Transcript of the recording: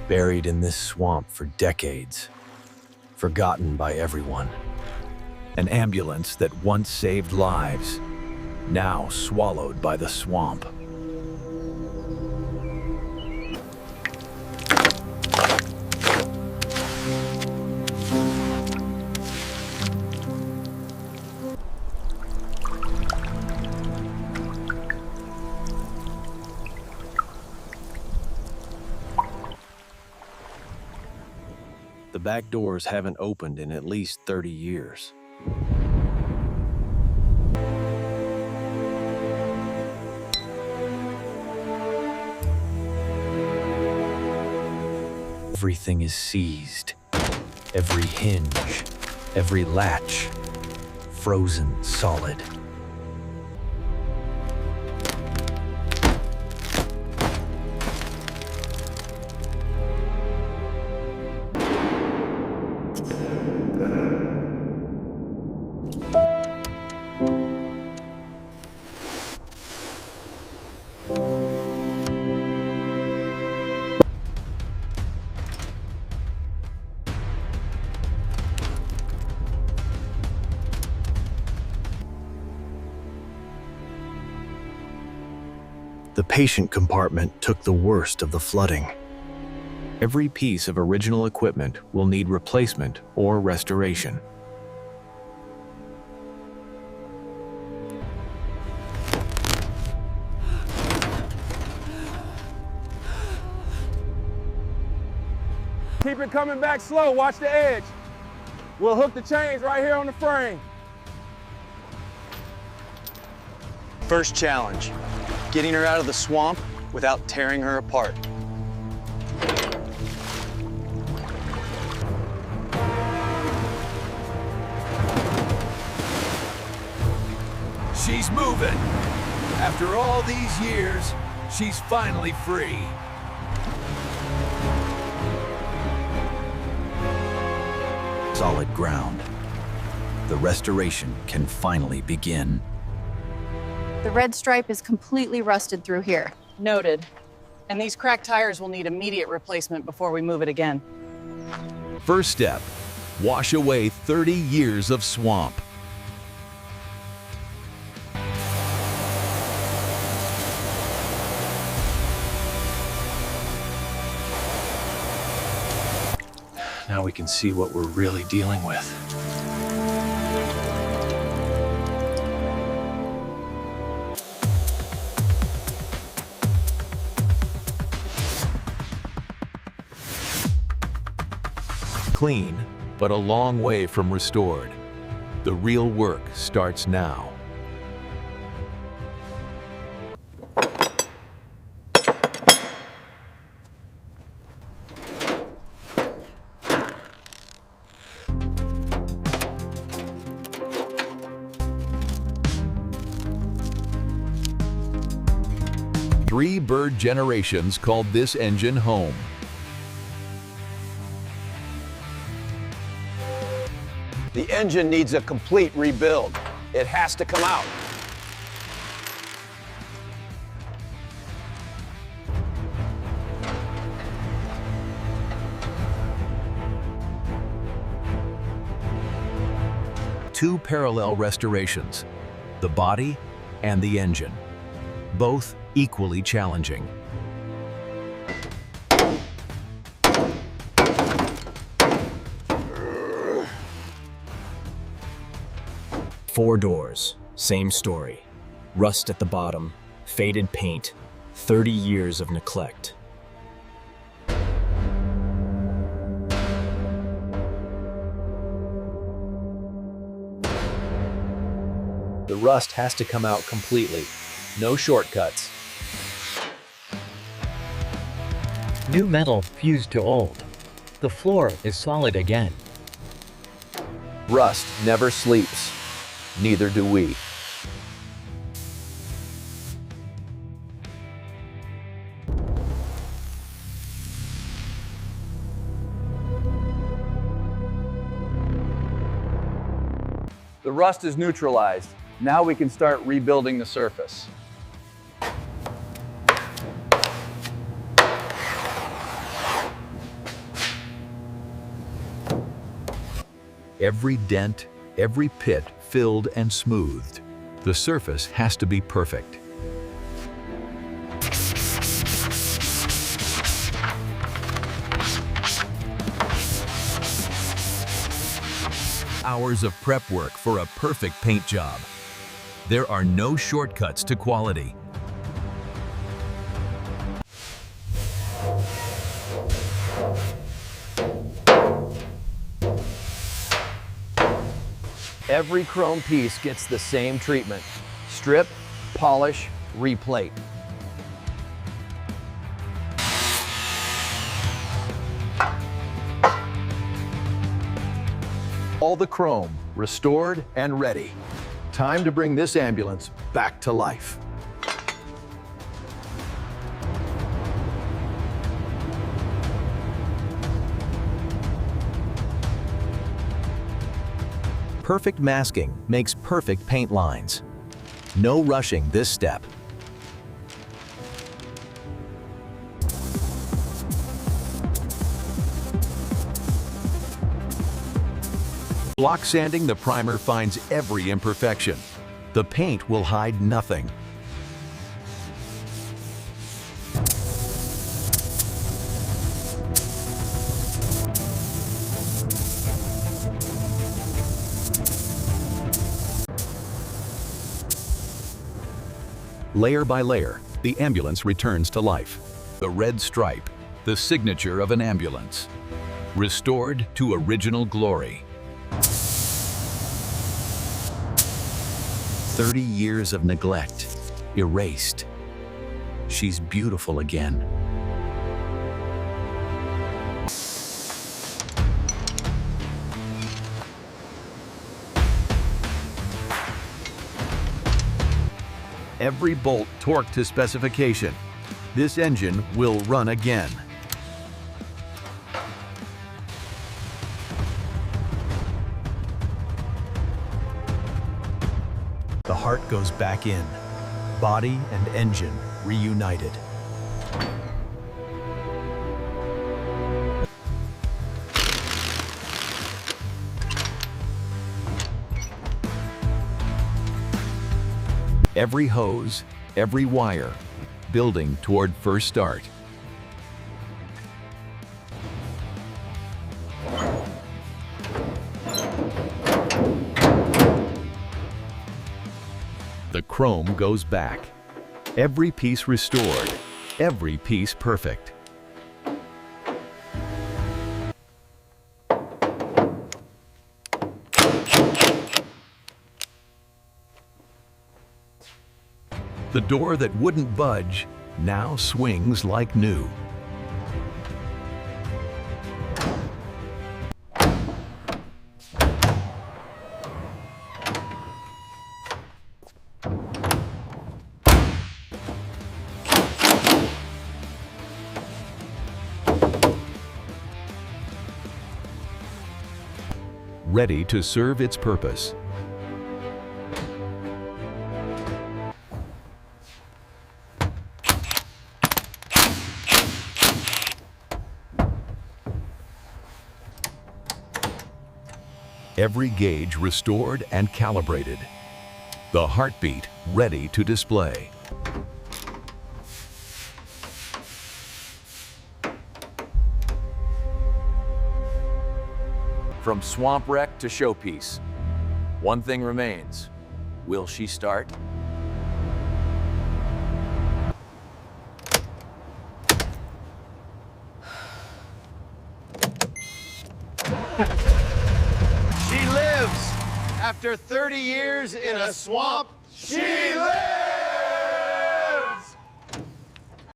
buried in this swamp for decades, forgotten by everyone. An ambulance that once saved lives, now swallowed by the swamp. The back doors haven't opened in at least 30 years. Everything is seized. Every hinge, every latch, frozen solid. The patient compartment took the worst of the flooding. Every piece of original equipment will need replacement or restoration. Keep it coming back slow, watch the edge. We'll hook the chains right here on the frame. First challenge, getting her out of the swamp without tearing her apart. She's moving. After all these years, she's finally free. Solid ground. The restoration can finally begin. The red stripe is completely rusted through here. Noted. And these cracked tires will need immediate replacement before we move it again. First step, wash away 30 years of swamp. Now we can see what we're really dealing with. Clean, but a long way from restored. The real work starts now. Three bird generations called this engine home. The engine needs a complete rebuild. It has to come out. Two parallel restorations, the body and the engine, both equally challenging. Four doors, same story. Rust at the bottom, faded paint, 30 years of neglect. The rust has to come out completely. No shortcuts. New metal fused to old. The floor is solid again. Rust never sleeps. Neither do we. The rust is neutralized. Now we can start rebuilding the surface. Every dent, every pit filled and smoothed. The surface has to be perfect. Hours of prep work for a perfect paint job. There are no shortcuts to quality. Every chrome piece gets the same treatment. Strip, polish, replate. All the chrome restored and ready. Time to bring this ambulance back to life. Perfect masking makes perfect paint lines. No rushing this step. Block sanding, the primer finds every imperfection. The paint will hide nothing. Layer by layer, the ambulance returns to life. The red stripe, the signature of an ambulance. Restored to original glory. 30 years of neglect, erased. She's beautiful again. Every bolt torqued to specification. This engine will run again. The heart goes back in. Body and engine reunited. Every hose, every wire, building toward first start. The chrome goes back. Every piece restored, every piece perfect. The door that wouldn't budge now swings like new. Ready to serve its purpose. Every gauge restored and calibrated. The heartbeat ready to display. From swamp wreck to showpiece, one thing remains. Will she start? She lives! After 30 years in a swamp, she lives!